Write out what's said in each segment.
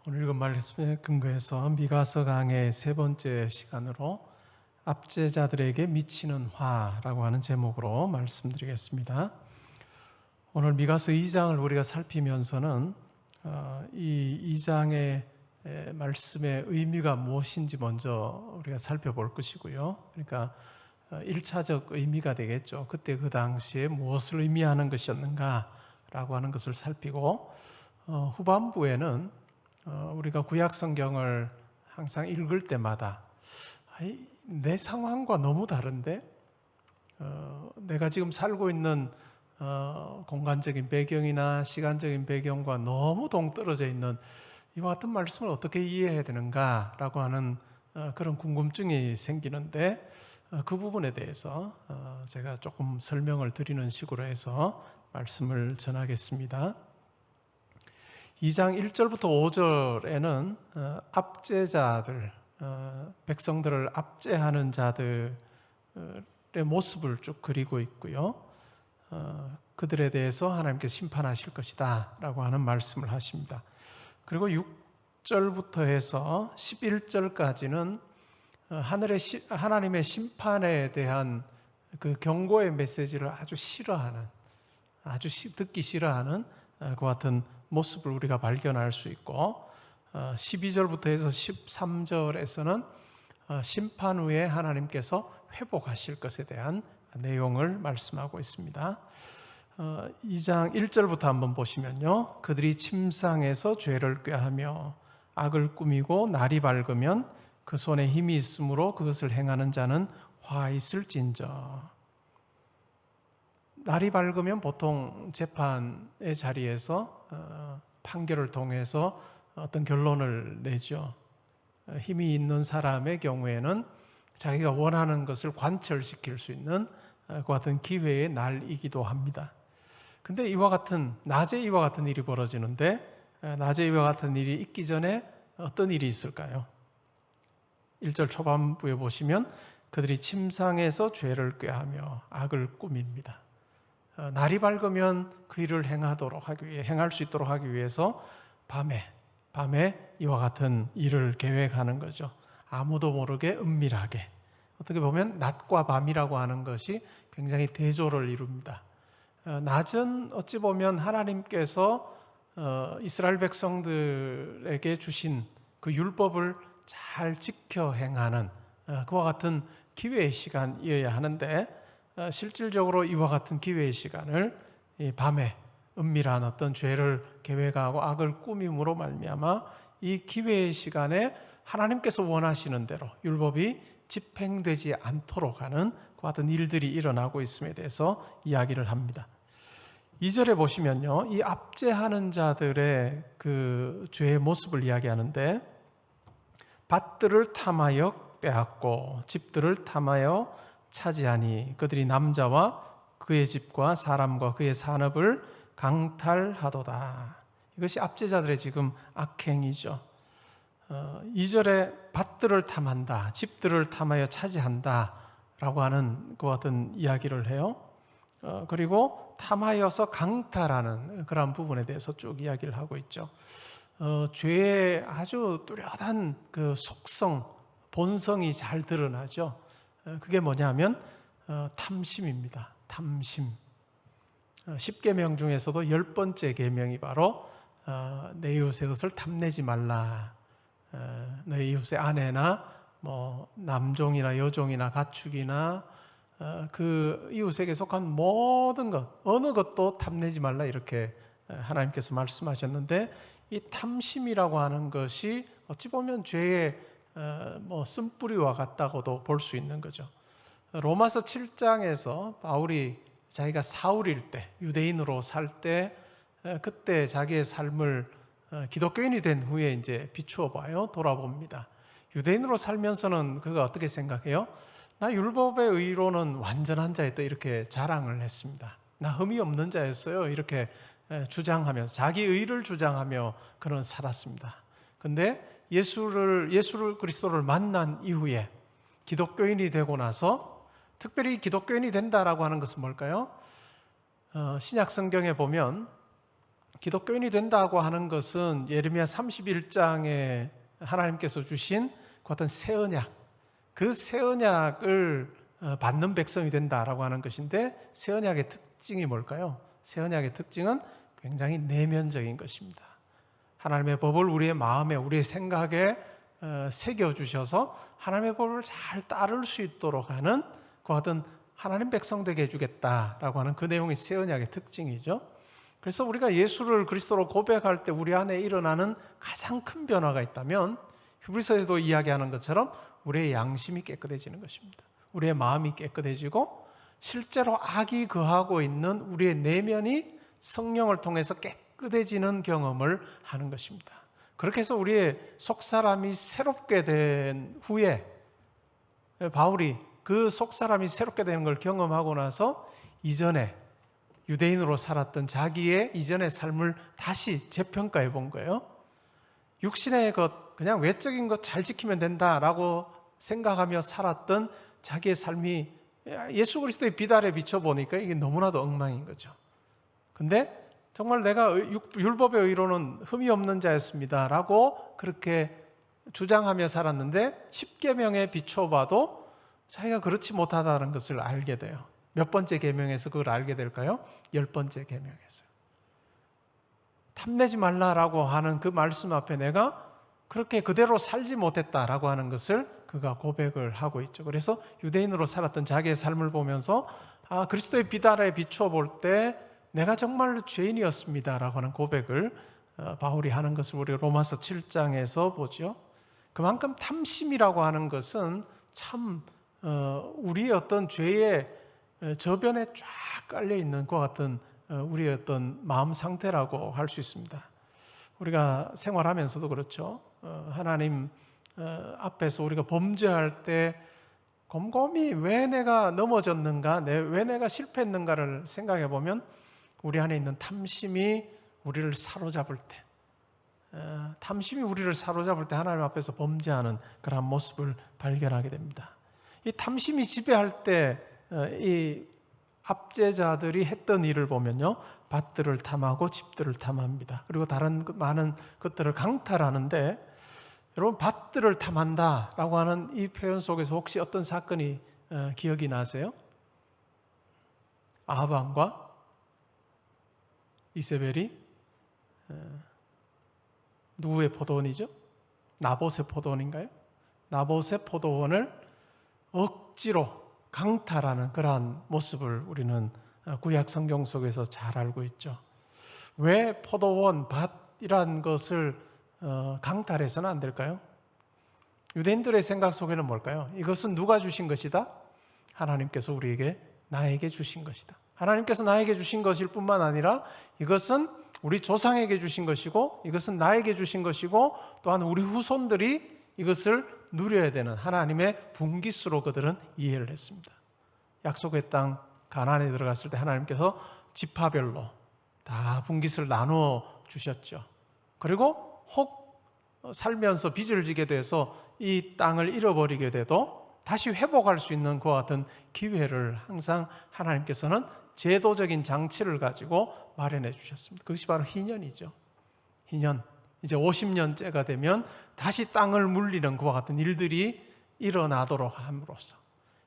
오늘 읽은 말씀에 근거해서 미가서 강의 세 번째 시간으로 압제자들에게 미치는 화라고 하는 제목으로 말씀드리겠습니다. 오늘 미가서 2장을 우리가 살피면서는 이 2장의 말씀의 의미가 무엇인지 먼저 우리가 살펴볼 것이고요. 그러니까 1차적 의미가 되겠죠. 그때 그 당시에 무엇을 의미하는 것이었는가라고 하는 것을 살피고 후반부에는 우리가 구약 성경을 항상 읽을 때마다 내 상황과 너무 다른데 내가 지금 살고 있는 공간적인 배경이나 시간적인 배경과 너무 동떨어져 있는 이와 같은 말씀을 어떻게 이해해야 되는가라고 하는 그런 궁금증이 생기는데 그 부분에 대해서 제가 조금 설명을 드리는 식으로 해서 말씀을 전하겠습니다. 2장 1절부터 5절에는 압제자들, 백성들을 압제하는 자들의 모습을 쭉 그리고 있고요. 그들에 대해서 하나님께서 심판하실 것이다 라고 하는 말씀을 하십니다. 그리고 6절부터 해서 11절까지는 하나님의 심판에 대한 그 경고의 메시지를 아주 싫어하는, 아주 듣기 싫어하는 그 같은 모습을 우리가 발견할 수 있고 12절부터 해서 13절에서는 심판 후에 하나님께서 회복하실 것에 대한 내용을 말씀하고 있습니다. 2장 1절부터 한번 보시면요. 그들이 침상에서 죄를 꾀하며 악을 꾸미고 날이 밝으면 그 손에 힘이 있으므로 그것을 행하는 자는 화 있을진저. 날이 밝으면 보통 재판의 자리에서 판결을 통해서 어떤 결론을 내죠. 힘이 있는 사람의 경우에는 자기가 원하는 것을 관철시킬 수 있는 그 같은 기회의 날이기도 합니다. 근데 낮에 이와 같은 일이 벌어지는데 낮에 이와 같은 일이 있기 전에 어떤 일이 있을까요? 1절 초반부에 보시면 그들이 침상에서 죄를 꾀하며 악을 꾸밉니다. 날이 밝으면 그 일을 행할 수 있도록 하기 위해서 밤에 이와 같은 일을 계획하는 거죠. 아무도 모르게 은밀하게. 어떻게 보면 낮과 밤이라고 하는 것이 굉장히 대조를 이룹니다. 낮은 어찌 보면 하나님께서 이스라엘 백성들에게 주신 그 율법을 잘 지켜 행하는 그와 같은 기회의 시간이어야 하는데 실질적으로 이와 같은 기회의 시간을 밤에 은밀한 어떤 죄를 계획하고 악을 꾸밈으로 말미암아 이 기회의 시간에 하나님께서 원하시는 대로 율법이 집행되지 않도록 하는 그 같은 일들이 일어나고 있음에 대해서 이야기를 합니다. 2절에 보시면요, 이 압제하는 자들의 그 죄의 모습을 이야기하는데 밭들을 탐하여 빼앗고 집들을 탐하여 차지하니 그들이 남자와 그의 집과 사람과 그의 산업을 강탈하도다. 이것이 압제자들의 지금 악행이죠. 2절에 밭들을 탐한다, 집들을 탐하여 차지한다 라고 하는 그 같은 이야기를 해요. 그리고 탐하여서 강탈하는 그런 부분에 대해서 쭉 이야기를 하고 있죠. 죄의 아주 뚜렷한 그 속성, 본성이 잘 드러나죠. 그게 뭐냐면 탐심입니다. 탐심. 10계명 중에서도 10번째 계명이 바로 내 이웃의 것을 탐내지 말라. 내 이웃의 아내나 뭐 남종이나 여종이나 가축이나 그 이웃에게 속한 모든 것, 어느 것도 탐내지 말라 이렇게 하나님께서 말씀하셨는데 이 탐심이라고 하는 것이 어찌 보면 죄의 쓴뿌리와 같다고도 볼 수 있는 거죠. 로마서 7장에서 바울이 자기가 사울일 때, 유대인으로 살 때, 그때 자기의 삶을 기독교인이 된 후에 이제 비추어 봐요. 돌아봅니다. 유대인으로 살면서는 그가 어떻게 생각해요? 나 율법의 의로는 완전한 자였다 이렇게 자랑을 했습니다. 나 흠이 없는 자였어요 이렇게 주장하면서 자기 의를 주장하며 그는 살았습니다. 근데 예수 그리스도를 만난 이후에 기독교인이 되고 나서 특별히 기독교인이 된다라고 하는 것은 뭘까요? 신약 성경에 보면 기독교인이 된다고 하는 것은 예레미야 31장에 하나님께서 주신 그 어떤 새 언약, 그 새 언약을 받는 백성이 된다라고 하는 것인데, 새 언약의 특징이 뭘까요? 새 언약의 특징은 굉장히 내면적인 것입니다. 하나님의 법을 우리의 마음에, 우리의 생각에 새겨주셔서 하나님의 법을 잘 따를 수 있도록 하는 그 어떤 하나님 백성 되게 해주겠다라고 하는 그 내용이 새 언약의 특징이죠. 그래서 우리가 예수를 그리스도로 고백할 때 우리 안에 일어나는 가장 큰 변화가 있다면, 히브리서에도 이야기하는 것처럼 우리의 양심이 깨끗해지는 것입니다. 우리의 마음이 깨끗해지고 실제로 악이 거하고 있는 우리의 내면이 성령을 통해서 깨끗해지는 경험을 하는 것입니다. 그렇게 해서 우리의 속사람이 새롭게 된 후에, 바울이 그 속사람이 새롭게 되는 걸 경험하고 나서 이전에 유대인으로 살았던 자기의 이전의 삶을 다시 재평가해 본 거예요. 육신의 것, 그냥 외적인 것 잘 지키면 된다라고 생각하며 살았던 자기의 삶이 예수 그리스도의 비달에 비춰보니까 이게 너무나도 엉망인 거죠. 근데 정말 내가 율법의 의로는 흠이 없는 자였습니다 라고 그렇게 주장하며 살았는데, 10계명에 비춰봐도 자기가 그렇지 못하다는 것을 알게 돼요. 몇 번째 계명에서 그걸 알게 될까요? 10번째 계명에서요. 탐내지 말라라고 하는 그 말씀 앞에 내가 그렇게 그대로 살지 못했다라고 하는 것을 그가 고백을 하고 있죠. 그래서 유대인으로 살았던 자기의 삶을 보면서 그리스도의 비달에 비춰볼 때 내가 정말로 죄인이었습니다라고 하는 고백을 바울이 하는 것을 우리 로마서 7장에서 보죠. 그만큼 탐심이라고 하는 것은 참 우리의 어떤 죄의 저변에 쫙 깔려 있는 것 같은 우리의 어떤 마음 상태라고 할 수 있습니다. 우리가 생활하면서도 그렇죠. 하나님 앞에서 우리가 범죄할 때 곰곰이 왜 내가 넘어졌는가, 왜 내가 실패했는가를 생각해 보면 우리 안에 있는 탐심이 우리를 사로잡을 때, 탐심이 우리를 사로잡을 때 하나님 앞에서 범죄하는 그런 모습을 발견하게 됩니다. 이 탐심이 지배할 때 이 압제자들이 했던 일을 보면요, 밭들을 탐하고 집들을 탐합니다. 그리고 다른 많은 것들을 강탈하는데, 여러분 밭들을 탐한다라고 하는 이 표현 속에서 혹시 어떤 사건이 기억이 나세요? 아합 왕과 이세벨이 누구의 포도원이죠? 나봇의 포도원인가요? 나봇의 포도원을 억지로 강탈하는 그러한 모습을 우리는 구약 성경 속에서 잘 알고 있죠. 왜 포도원, 밭이란 것을 강탈해서는 안 될까요? 유대인들의 생각 속에는 뭘까요? 이것은 누가 주신 것이다? 하나님께서 우리에게, 나에게 주신 것이다. 하나님께서 나에게 주신 것일 뿐만 아니라 이것은 우리 조상에게 주신 것이고, 이것은 나에게 주신 것이고, 또한 우리 후손들이 이것을 누려야 되는 하나님의 분깃으로 그들은 이해를 했습니다. 약속의 땅 가나안에 들어갔을 때 하나님께서 지파별로 다 분깃을 나누어 주셨죠. 그리고 혹 살면서 빚을 지게 돼서 이 땅을 잃어버리게 돼도 다시 회복할 수 있는 그와 같은 기회를 항상 하나님께서는 제도적인 장치를 가지고 마련해 주셨습니다. 그것이 바로 희년이죠. 희년. 이제 50년째가 되면 다시 땅을 물리는 그와 같은 일들이 일어나도록 함으로써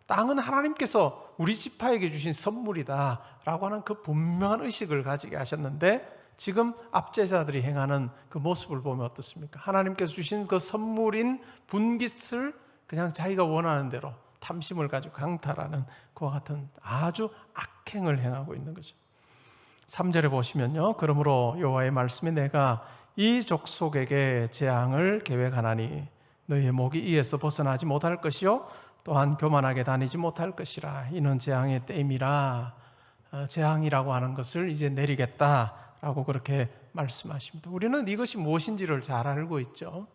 땅은 하나님께서 우리 지파에게 주신 선물이다라고 하는 그 분명한 의식을 가지게 하셨는데, 지금 압제자들이 행하는 그 모습을 보면 어떻습니까? 하나님께서 주신 그 선물인 분깃을 그냥 자기가 원하는 대로 탐심을 가지고 강탈하는 그와 같은 아주 악행을 행하고 있는 거죠. 3절에 보시면요, 그러므로 여호와의 말씀에 내가 이 족속에게 재앙을 계획하나니 너희의 목이 이에서 벗어나지 못할 것이요 또한 교만하게 다니지 못할 것이라. 이는 재앙의 때임이라. 재앙이라고 하는 것을 이제 내리겠다라고 그렇게 말씀하십니다. 우리는 이것이 무엇인지를 잘 알고 있죠.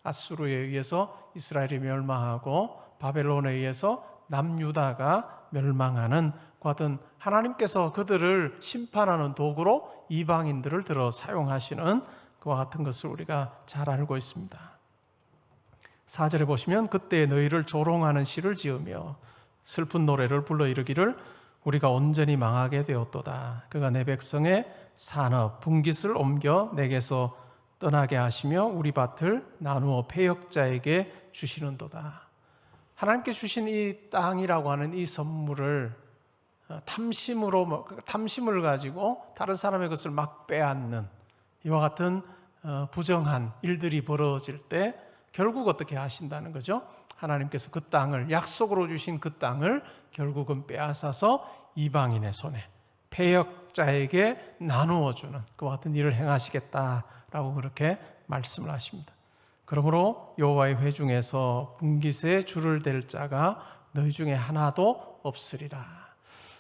아수르에 의해서 이스라엘이 멸망하고 바벨론에 의해서 남유다가 멸망하는 같은, 하나님께서 그들을 심판하는 도구로 이방인들을 들어 사용하시는 그와 같은 것을 우리가 잘 알고 있습니다. 4절에 보시면 그때 너희를 조롱하는 시를 지으며 슬픈 노래를 불러 이르기를 우리가 온전히 망하게 되었도다. 그가 내 백성의 산업 분깃을 옮겨 내게서 떠나게 하시며 우리 밭을 나누어 패역자에게 주시는도다. 하나님께 주신 이 땅이라고 하는 이 선물을 탐심을 가지고 다른 사람의 것을 막 빼앗는 이와 같은 부정한 일들이 벌어질 때 결국 어떻게 하신다는 거죠? 하나님께서 그 땅을, 약속으로 주신 그 땅을 결국은 빼앗아서 이방인의 손에, 패역자에게 나누어 주는 그와 같은 일을 행하시겠다라고 그렇게 말씀을 하십니다. 그러므로 여호와의 회중에서 분깃에 줄을 댈 자가 너희 중에 하나도 없으리라.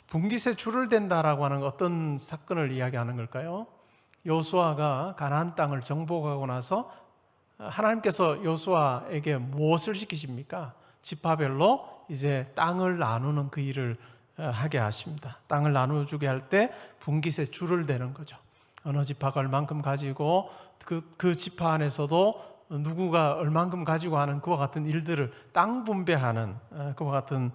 분깃에 줄을 댄다라고 하는 어떤 사건을 이야기하는 걸까요? 여호수아가 가나안 땅을 정복하고 나서 하나님께서 여호수아에게 무엇을 시키십니까? 지파별로 이제 땅을 나누는 그 일을 하게 하십니다. 땅을 나누어주게 할 때 분깃에 줄을 대는 거죠. 어느 지파가 얼만큼 가지고 그 지파 안에서도 누구가 얼만큼 가지고 하는 그와 같은 일들을 땅 분배하는 그와 같은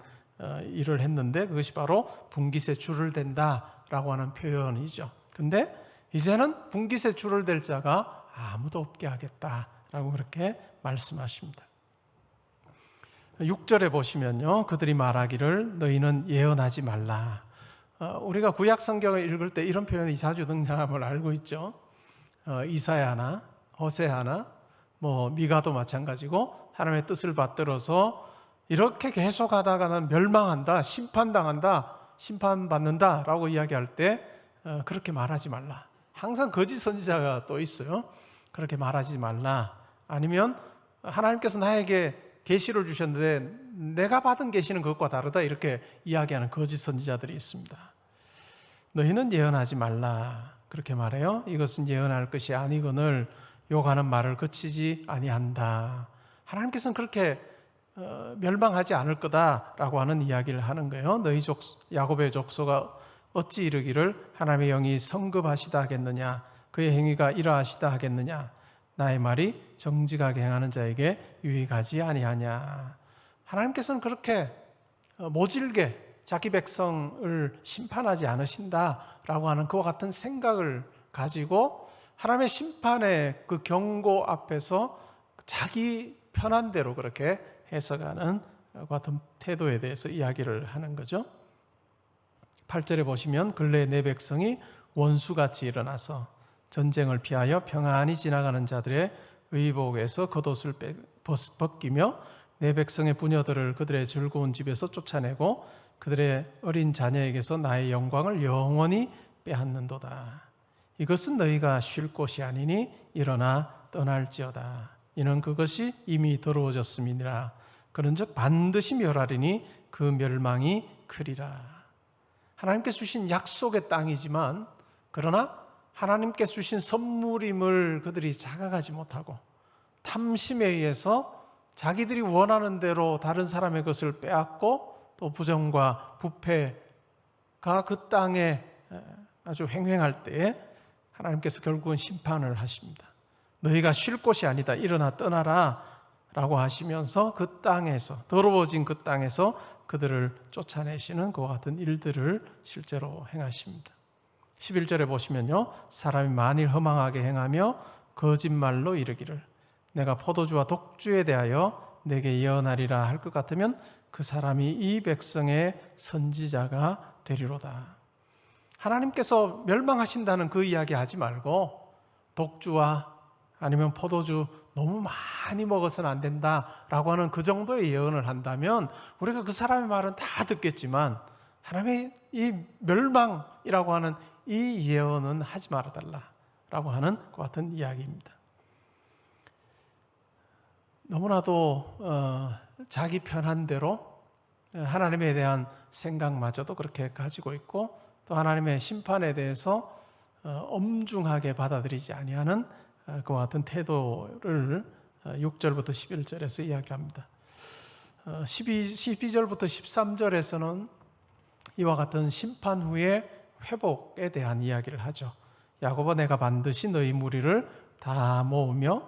일을 했는데 그것이 바로 분깃에 줄을 댄다라고 하는 표현이죠. 근데 이제는 분깃에 줄을 댈 자가 아무도 없게 하겠다라고 그렇게 말씀하십니다. 6절에 보시면요, 그들이 말하기를 너희는 예언하지 말라. 우리가 구약 성경을 읽을 때 이런 표현이 자주 등장함을 알고 있죠. 이사야나 호세아나 미가도 마찬가지고 하나님의 뜻을 받들어서 이렇게 계속 하다가는 멸망한다, 심판당한다, 심판받는다라고 이야기할 때 그렇게 말하지 말라. 항상 거짓 선지자가 또 있어요. 그렇게 말하지 말라. 아니면 하나님께서 나에게 계시를 주셨는데 내가 받은 계시는 그것과 다르다 이렇게 이야기하는 거짓 선지자들이 있습니다. 너희는 예언하지 말라 그렇게 말해요. 이것은 예언할 것이 아니거늘 욕하는 말을 그치지 아니한다. 하나님께서는 그렇게 멸망하지 않을 거다라고 하는 이야기를 하는 거예요. 너희 야곱의 족속아 어찌 이르기를 하나님의 영이 성급하시다 하겠느냐, 그의 행위가 이러하시다 하겠느냐, 나의 말이 정직하게 행하는 자에게 유익하지 아니하냐. 하나님께서는 그렇게 모질게 자기 백성을 심판하지 않으신다라고 하는 그와 같은 생각을 가지고 하나님의 심판의 그 경고 앞에서 자기 편한 대로 그렇게 해석하는 같은 태도에 대해서 이야기를 하는 거죠. 8절에 보시면 근래 내 백성이 원수같이 일어나서 전쟁을 피하여 평안히 지나가는 자들의 의복에서 겉옷을 벗기며 내 백성의 부녀들을 그들의 즐거운 집에서 쫓아내고 그들의 어린 자녀에게서 나의 영광을 영원히 빼앗는도다. 이것은 너희가 쉴 곳이 아니니 일어나 떠날지어다. 이는 그것이 이미 더러워졌음이니라. 그런즉 반드시 멸하리니 그 멸망이 크리라. 하나님께서 주신 약속의 땅이지만 그러나 하나님께 주신 선물임을 그들이 자각하지 못하고 탐심에 의해서 자기들이 원하는 대로 다른 사람의 것을 빼앗고 또 부정과 부패가 그 땅에 아주 횡행할 때에 하나님께서 결국은 심판을 하십니다. 너희가 쉴 곳이 아니다. 일어나 떠나라 라고 하시면서 그 땅에서, 더러워진 그 땅에서 그들을 쫓아내시는 그와 같은 일들을 실제로 행하십니다. 11절에 보시면요, 사람이 만일 허망하게 행하며 거짓말로 이르기를 내가 포도주와 독주에 대하여 내게 예언하리라 할 것 같으면 그 사람이 이 백성의 선지자가 되리로다. 하나님께서 멸망하신다는 그 이야기 하지 말고 독주와 아니면 포도주 너무 많이 먹어서는 안 된다라고 하는 그 정도의 예언을 한다면 우리가 그 사람의 말은 다 듣겠지만 하나님의 이 멸망이라고 하는 이 예언은 하지 말아달라라고 하는 그 같은 이야기입니다. 너무나도 자기 편한 대로 하나님에 대한 생각마저도 그렇게 가지고 있고 또 하나님의 심판에 대해서 엄중하게 받아들이지 아니하는 그와 같은 태도를 6절부터 11절에서 이야기합니다. 12절부터 13절에서는 이와 같은 심판 후의 회복에 대한 이야기를 하죠. 야곱아 내가 반드시 너희 무리를 다 모으며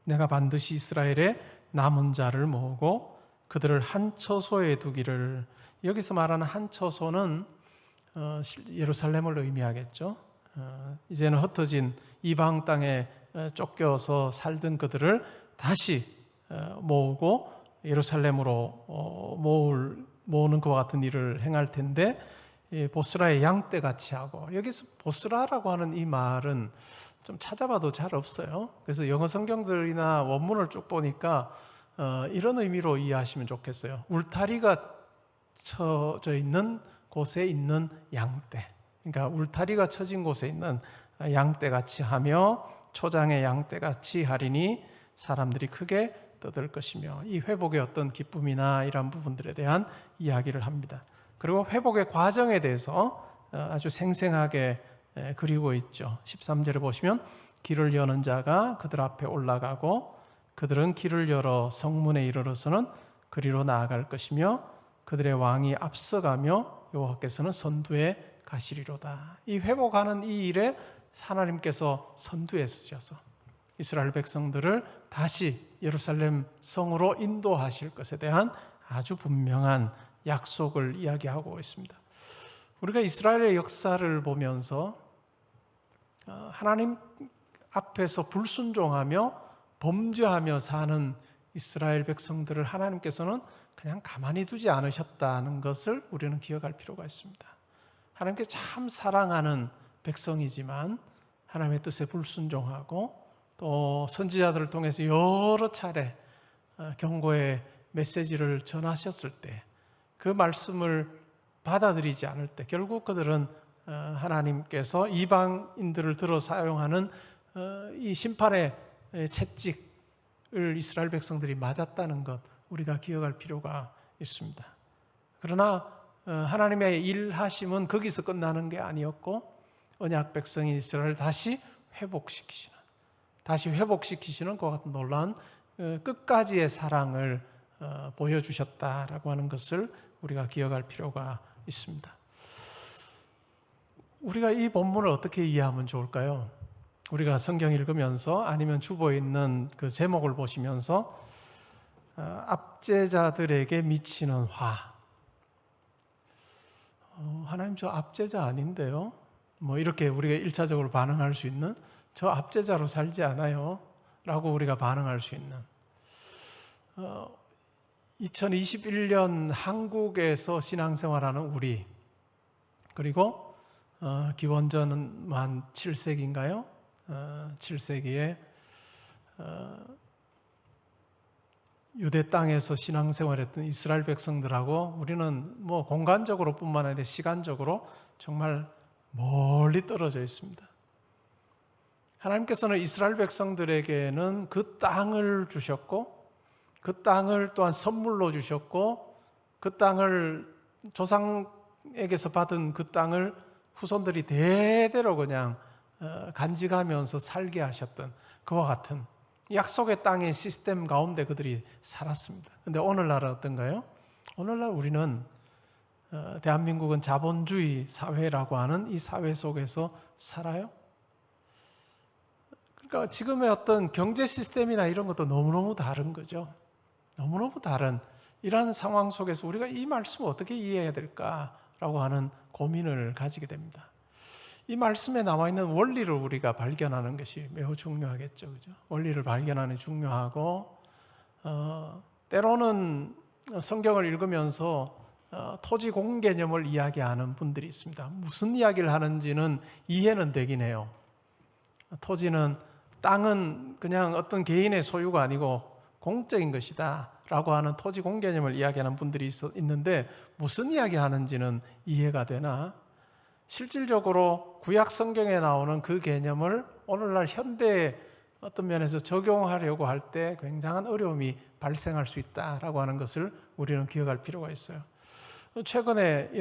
내가 반드시 이스라엘의 남은 자를 모으고 그들을 한 처소에 두기를. 여기서 말하는 한 처소는 예루살렘을 의미하겠죠. 이제는 흩어진 이방 땅에 쫓겨서 살던 그들을 다시 모으고 예루살렘으로 모으는 것과 같은 일을 행할 텐데, 보스라의 양떼같이 하고, 여기서 보스라라고 하는 이 말은 좀 찾아봐도 잘 없어요. 그래서 영어 성경들이나 원문을 쭉 보니까 이런 의미로 이해하시면 좋겠어요. 울타리가 쳐져 있는 곳에 있는 양떼, 그러니까 울타리가 쳐진 곳에 있는 양떼같이 하며 초장의 양떼같이 하리니 사람들이 크게 떠들 것이며, 이 회복의 어떤 기쁨이나 이런 부분들에 대한 이야기를 합니다. 그리고 회복의 과정에 대해서 아주 생생하게 그리고 있죠. 13절에 보시면 길을 여는 자가 그들 앞에 올라가고 그들은 길을 열어 성문에 이르러서는 그리로 나아갈 것이며 그들의 왕이 앞서가며 여호와께서는 선두에 가시리로다. 이 회복하는 이 일에 하나님께서 선두에 서셔서 이스라엘 백성들을 다시 예루살렘 성으로 인도하실 것에 대한 아주 분명한 약속을 이야기하고 있습니다. 우리가 이스라엘의 역사를 보면서 하나님 앞에서 불순종하며 범죄하며 사는 이스라엘 백성들을 하나님께서는 그냥 가만히 두지 않으셨다는 것을 우리는 기억할 필요가 있습니다. 하나님께 참 사랑하는 백성이지만 하나님의 뜻에 불순종하고 또 선지자들을 통해서 여러 차례 경고의 메시지를 전하셨을 때 그 말씀을 받아들이지 않을 때 결국 그들은 하나님께서 이방인들을 들어 사용하는 이 심판의 채찍을 이스라엘 백성들이 맞았다는 것, 우리가 기억할 필요가 있습니다. 그러나 하나님의 일하심은 거기서 끝나는 게 아니었고 언약 백성인 이스라엘을 다시 회복시키시는 것 같은 놀라운 끝까지의 사랑을 보여주셨다라고 하는 것을 우리가 기억할 필요가 있습니다. 우리가 이 본문을 어떻게 이해하면 좋을까요? 우리가 성경 읽으면서 아니면 주보에 있는 그 제목을 보시면서 압제자들에게 미치는 화. 하나님 저 압제자 아닌데요? 뭐 이렇게 우리가 1차적으로 반응할 수 있는, 저 압제자로 살지 않아요 라고 우리가 반응할 수 있는 2021년 한국에서 신앙생활하는 우리, 그리고 기원전 만 7세기인가요? 7세기에 유대 땅에서 신앙생활했던 이스라엘 백성들하고 우리는 뭐 공간적으로 뿐만 아니라 시간적으로 정말 멀리 떨어져 있습니다. 하나님께서는 이스라엘 백성들에게는 그 땅을 주셨고 그 땅을 또한 선물로 주셨고 그 땅을 조상에게서 받은 그 땅을 후손들이 대대로 그냥 간직하면서 살게 하셨던 그와 같은 약속의 땅의 시스템 가운데 그들이 살았습니다. 그런데 오늘날은 어떤가요? 오늘날 우리는 대한민국은 자본주의 사회라고 하는 이 사회 속에서 살아요. 그러니까 지금의 어떤 경제 시스템이나 이런 것도 너무너무 다른 거죠. 너무너무 다른 이러한 상황 속에서 우리가 이 말씀을 어떻게 이해해야 될까라고 하는 고민을 가지게 됩니다. 이 말씀에 나와 있는 원리를 우리가 발견하는 것이 매우 중요하겠죠, 그죠? 원리를 발견하는 게 중요하고, 때로는 성경을 읽으면서 토지 공 개념을 이야기하는 분들이 있습니다. 무슨 이야기를 하는지는 이해는 되긴 해요. 토지는, 땅은 그냥 어떤 개인의 소유가 아니고 공적인 것이다 라고 하는 토지 공 개념을 이야기하는 분들이 있는데 무슨 이야기 하는지는 이해가 되나, 실질적으로 구약 성경에 나오는 그 개념을 오늘날 현대의 어떤 면에서 적용하려고 할 때 굉장한 어려움이 발생할 수 있다라고 하는 것을 우리는 기억할 필요가 있어요. 최근에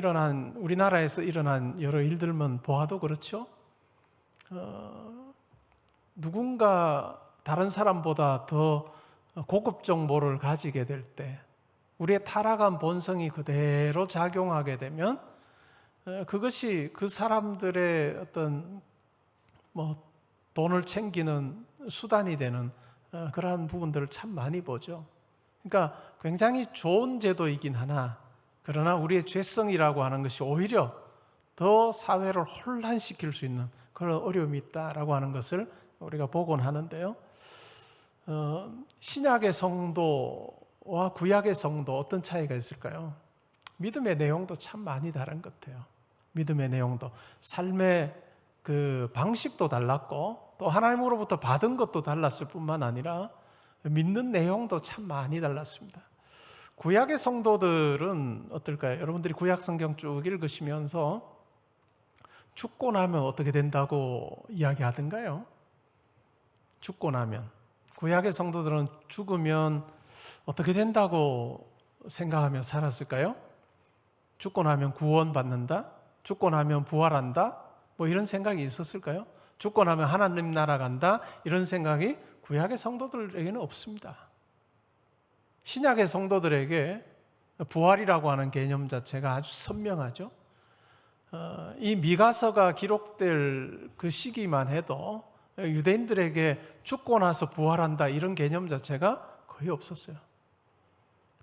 우리나라에서 일어난 여러 일들만 보아도 그렇죠. 누군가 다른 사람보다 더 고급 정보를 가지게 될 때 우리의 타락한 본성이 그대로 작용하게 되면 그것이 그 사람들의 어떤 돈을 챙기는 수단이 되는 그러한 부분들을 참 많이 보죠. 그러니까 굉장히 좋은 제도이긴 하나, 그러나 우리의 죄성이라고 하는 것이 오히려 더 사회를 혼란시킬 수 있는 그런 어려움이 있다라고 하는 것을 우리가 보곤 하는데요. 신약의 성도와 구약의 성도 어떤 차이가 있을까요? 믿음의 내용도 참 많이 다른 것 같아요. 믿음의 내용도, 삶의 그 방식도 달랐고, 또 하나님으로부터 받은 것도 달랐을 뿐만 아니라 믿는 내용도 참 많이 달랐습니다. 구약의 성도들은 어떨까요? 여러분들이 구약 성경 쭉 읽으시면서 죽고 나면 어떻게 된다고 이야기하던가요? 죽고 나면, 구약의 성도들은 죽으면 어떻게 된다고 생각하며 살았을까요? 죽고 나면 구원받는다? 죽고 나면 부활한다? 뭐 이런 생각이 있었을까요? 죽고 나면 하나님 나라 간다? 이런 생각이 구약의 성도들에게는 없습니다. 신약의 성도들에게 부활이라고 하는 개념 자체가 아주 선명하죠. 이 미가서가 기록될 그 시기만 해도 유대인들에게 죽고 나서 부활한다 이런 개념 자체가 거의 없었어요.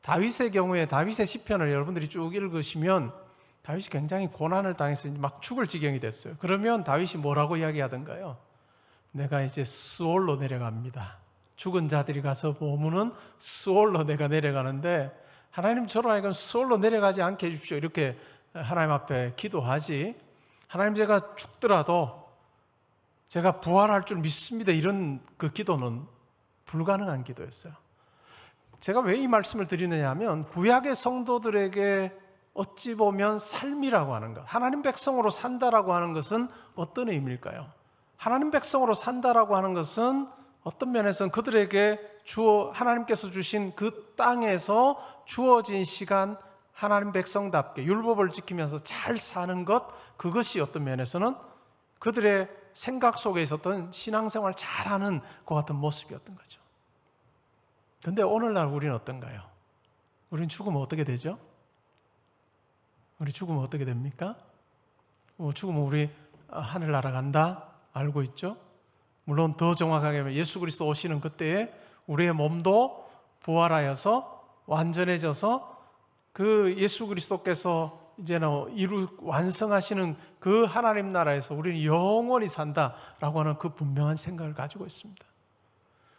다윗의 경우에 다윗의 시편을 여러분들이 쭉 읽으시면 다윗이 굉장히 고난을 당해서 막 죽을 지경이 됐어요. 그러면 다윗이 뭐라고 이야기하던가요? 내가 이제 수올로 내려갑니다. 죽은 자들이 가서 머무는 수올로 내가 내려가는데 하나님 저로 하여금 수올로 내려가지 않게 해주십시오. 이렇게 하나님 앞에 기도하지, 하나님 제가 죽더라도 제가 부활할 줄 믿습니다, 이런 그 기도는 불가능한 기도였어요. 제가 왜 이 말씀을 드리느냐 하면 구약의 성도들에게 어찌 보면 삶이라고 하는 것, 하나님 백성으로 산다라고 하는 것은 어떤 의미일까요? 하나님 백성으로 산다라고 하는 것은 어떤 면에서는 그들에게 하나님께서 주신 그 땅에서 주어진 시간 하나님 백성답게 율법을 지키면서 잘 사는 것, 그것이 어떤 면에서는 그들의 생각 속에 있었던 신앙생활 잘하는 것 같은 모습이었던 거죠. 그런데 오늘날 우리는 어떤가요? 우리는 죽으면 어떻게 되죠? 우리 죽으면 어떻게 됩니까? 죽으면 우리 하늘나라 간다 알고 있죠? 물론 더 정확하게 하면 예수 그리스도 오시는 그때에 우리의 몸도 부활하여서 완전해져서 그 예수 그리스도께서 이제는 완성하시는 그 하나님 나라에서 우리는 영원히 산다라고 하는 그 분명한 생각을 가지고 있습니다.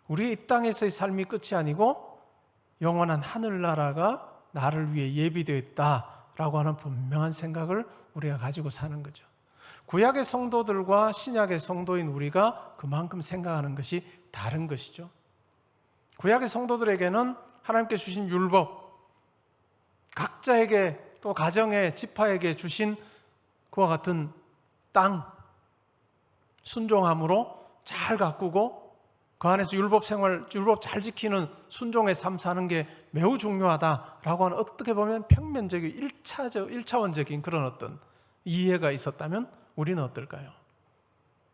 우리의 이 땅에서의 삶이 끝이 아니고 영원한 하늘나라가 나를 위해 예비되어 있다라고 하는 분명한 생각을 우리가 가지고 사는 거죠. 구약의 성도들과 신약의 성도인 우리가 그만큼 생각하는 것이 다른 것이죠. 구약의 성도들에게는 하나님께 주신 율법, 각자에게 또 가정의 지파에게 주신 그와 같은 땅, 순종함으로 잘 가꾸고 그 안에서 율법 잘 지키는 순종의 삶 사는 게 매우 중요하다라고 하는, 어떻게 보면 평면적인 1차원적인 그런 어떤 이해가 있었다면 우리는 어떨까요?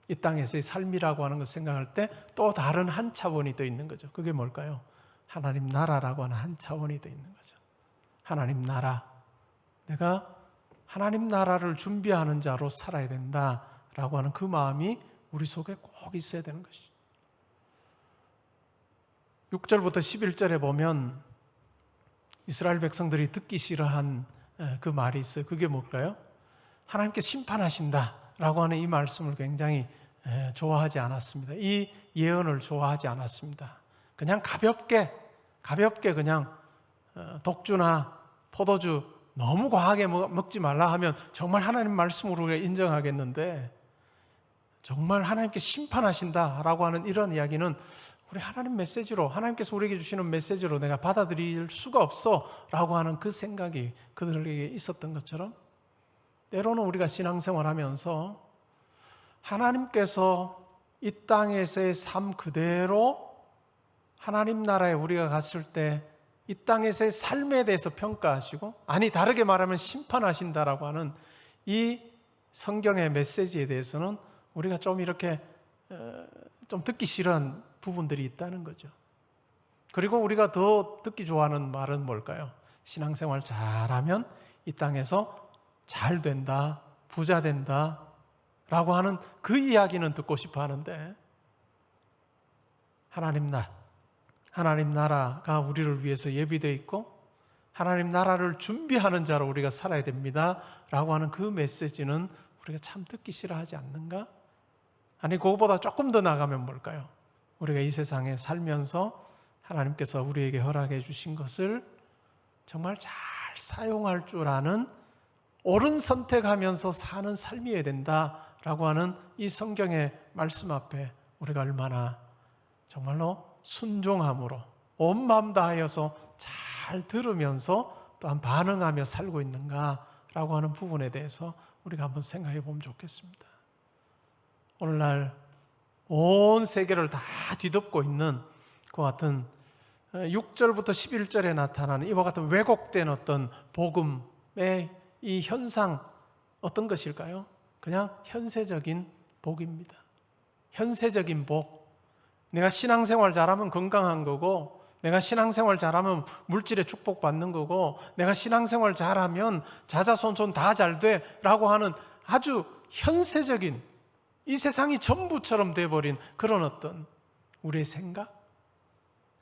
이 땅에서의 삶이라고 하는 것을 생각할 때 또 다른 한 차원이 더 있는 거죠. 그게 뭘까요? 하나님 나라라고 하는 한 차원이 더 있는 거죠. 하나님 나라, 내가 하나님 나라를 준비하는 자로 살아야 된다라고 하는 그 마음이 우리 속에 꼭 있어야 되는 것이죠. 6절부터 11절에 보면 이스라엘 백성들이 듣기 싫어한 그 말이 있어요. 그게 뭘까요? 하나님께 심판하신다라고 하는 이 말씀을 굉장히 좋아하지 않았습니다. 이 예언을 좋아하지 않았습니다. 그냥 가볍게 그냥 독주나 포도주 너무 과하게 먹지 말라 하면 정말 하나님 말씀으로 인정하겠는데, 정말 하나님께 심판하신다라고 하는 이런 이야기는 우리 하나님 메시지로, 하나님께서 우리에게 주시는 메시지로 내가 받아들일 수가 없어라고 하는 그 생각이 그들에게 있었던 것처럼, 때로는 우리가 신앙생활하면서 하나님께서 이 땅에서의 삶 그대로 하나님 나라에 우리가 갔을 때 이 땅에서의 삶에 대해서 평가하시고, 아니 다르게 말하면 심판하신다라고 하는 이 성경의 메시지에 대해서는 우리가 좀 이렇게 좀 듣기 싫은 부분들이 있다는 거죠. 그리고 우리가 더 듣기 좋아하는 말은 뭘까요? 신앙생활 잘하면 이 땅에서 잘 된다, 부자 된다 라고 하는 그 이야기는 듣고 싶어 하는데, 하나님 나라가 우리를 위해서 예비되어 있고 하나님 나라를 준비하는 자로 우리가 살아야 됩니다 라고 하는 그 메시지는 우리가 참 듣기 싫어하지 않는가? 아니 그거보다 조금 더 나가면 뭘까요? 우리가 이 세상에 살면서 하나님께서 우리에게 허락해 주신 것을 정말 잘 사용할 줄 아는 옳은 선택하면서 사는 삶이어야 된다라고 하는 이 성경의 말씀 앞에 우리가 얼마나 정말로 순종함으로 온 마음 다하여서 잘 들으면서 또한 반응하며 살고 있는가라고 하는 부분에 대해서 우리가 한번 생각해 보면 좋겠습니다. 오늘날 온 세계를 다 뒤덮고 있는 그 같은 6절부터 11절에 나타나는 이와 같은 왜곡된 어떤 복음의 이 현상 어떤 것일까요? 그냥 현세적인 복입니다. 현세적인 복. 내가 신앙생활 잘하면 건강한 거고 내가 신앙생활 잘하면 물질의 축복받는 거고 내가 신앙생활 잘하면 자자손손 다 잘 돼 라고 하는 아주 현세적인 이 세상이 전부처럼 돼버린 그런 어떤 우리의 생각,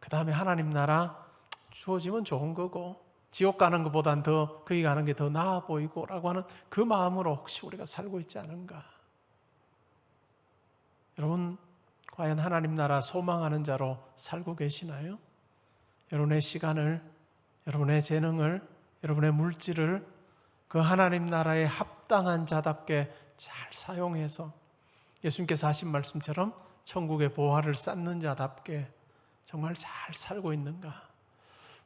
그 다음에 하나님 나라 주어지면 좋은 거고 지옥 가는 것보단 더 거기 가는 게 더 나아 보이고 라고 하는 그 마음으로 혹시 우리가 살고 있지 않은가? 여러분 과연 하나님 나라 소망하는 자로 살고 계시나요? 여러분의 시간을, 여러분의 재능을, 여러분의 물질을 그 하나님 나라에 합당한 자답게 잘 사용해서 예수님께서 하신 말씀처럼 천국의 보화를 쌓는 자답게 정말 잘 살고 있는가?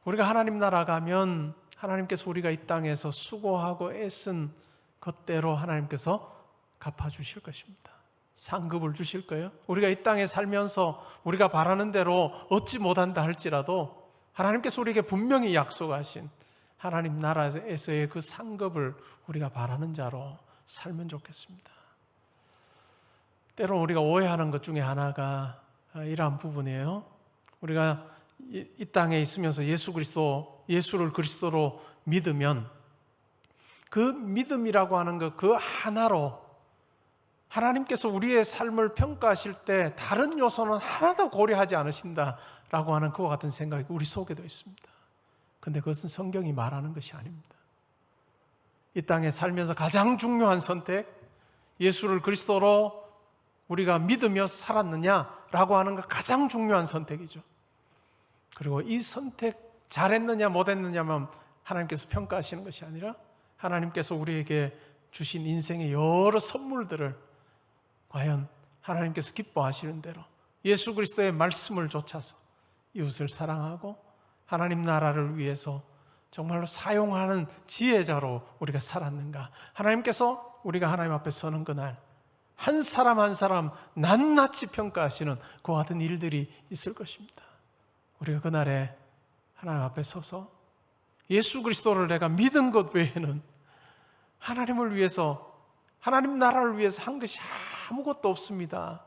우리가 하나님 나라 가면 하나님께서 우리가 이 땅에서 수고하고 애쓴 것대로 하나님께서 갚아주실 것입니다. 상급을 주실 거예요. 우리가 이 땅에 살면서 우리가 바라는 대로 얻지 못한다 할지라도 하나님께서 우리에게 분명히 약속하신 하나님 나라에서의 그 상급을 우리가 바라는 자로 살면 좋겠습니다. 때로 우리가 오해하는 것 중에 하나가 이러한 부분이에요. 우리가 이 땅에 있으면서 예수를 그리스도로 믿으면 그 믿음이라고 하는 것 그 하나로 하나님께서 우리의 삶을 평가하실 때 다른 요소는 하나도 고려하지 않으신다라고 하는 그와 같은 생각이 우리 속에도 있습니다. 그런데 그것은 성경이 말하는 것이 아닙니다. 이 땅에 살면서 가장 중요한 선택, 예수를 그리스도로 우리가 믿으며 살았느냐라고 하는 것 가장 중요한 선택이죠. 그리고 이 선택 잘했느냐 못했느냐만 하나님께서 평가하시는 것이 아니라 하나님께서 우리에게 주신 인생의 여러 선물들을 과연 하나님께서 기뻐하시는 대로 예수 그리스도의 말씀을 좇아서 이웃을 사랑하고 하나님 나라를 위해서 정말로 사용하는 지혜자로 우리가 살았는가? 하나님께서 우리가 하나님 앞에 서는 그날 한 사람 한 사람 낱낱이 평가하시는 그와 같은 일들이 있을 것입니다. 우리가 그날에 하나님 앞에 서서 예수 그리스도를 내가 믿은 것 외에는 하나님을 위해서 하나님 나라를 위해서 한 것이 아무것도 없습니다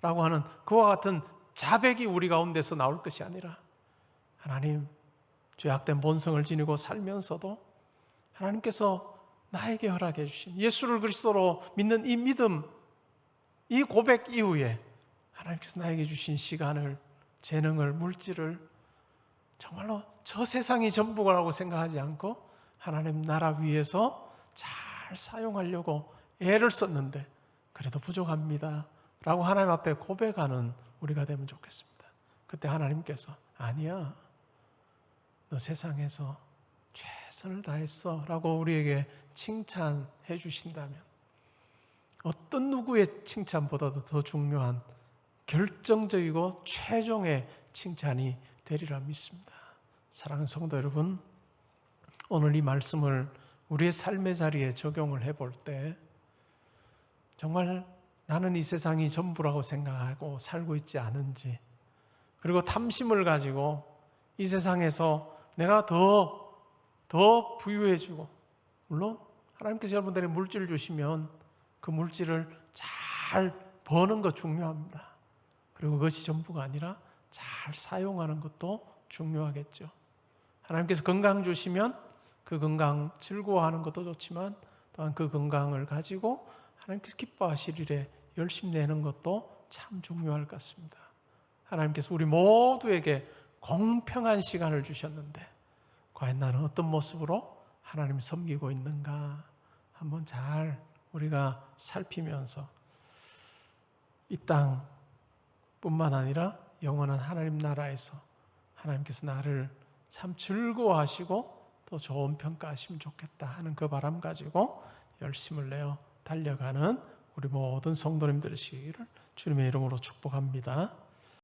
라고 하는 그와 같은 자백이 우리 가운데서 나올 것이 아니라 하나님 죄악된 본성을 지니고 살면서도 하나님께서 나에게 허락해 주신 예수를 그리스도로 믿는 이 믿음, 이 고백 이후에 하나님께서 나에게 주신 시간을, 재능을, 물질을 정말로 저 세상이 전부라고 생각하지 않고 하나님 나라 위해서 잘 사용하려고 애를 썼는데 그래도 부족합니다 라고 하나님 앞에 고백하는 우리가 되면 좋겠습니다. 그때 하나님께서 아니야, 너 세상에서 최선을 다했어 라고 우리에게 칭찬해 주신다면 어떤 누구의 칭찬보다도 더 중요한 결정적이고 최종의 칭찬이 되리라 믿습니다. 사랑하는 성도 여러분, 오늘 이 말씀을 우리의 삶의 자리에 적용을 해볼 때 정말 나는 이 세상이 전부라고 생각하고 살고 있지 않은지, 그리고 탐심을 가지고 이 세상에서 내가 더 부유해지고, 물론 하나님께서 여러분들에게 물질을 주시면 그 물질을 잘 버는 것 중요합니다. 그리고 그것이 전부가 아니라 잘 사용하는 것도 중요하겠죠. 하나님께서 건강 주시면 그 건강 즐거워하는 것도 좋지만 또한 그 건강을 가지고 하나님께서 기뻐하실 일에 열심 내는 것도 참 중요할 것 같습니다. 하나님께서 우리 모두에게 공평한 시간을 주셨는데 과연 나는 어떤 모습으로 하나님을 섬기고 있는가 한번 잘 우리가 살피면서 이 땅뿐만 아니라 영원한 하나님 나라에서 하나님께서 나를 참 즐거워하시고 또 좋은 평가하시면 좋겠다 하는 그 바람 가지고 열심을 내어 달려가는 우리 모든 성도님들 되시기를 주님의 이름으로 축복합니다.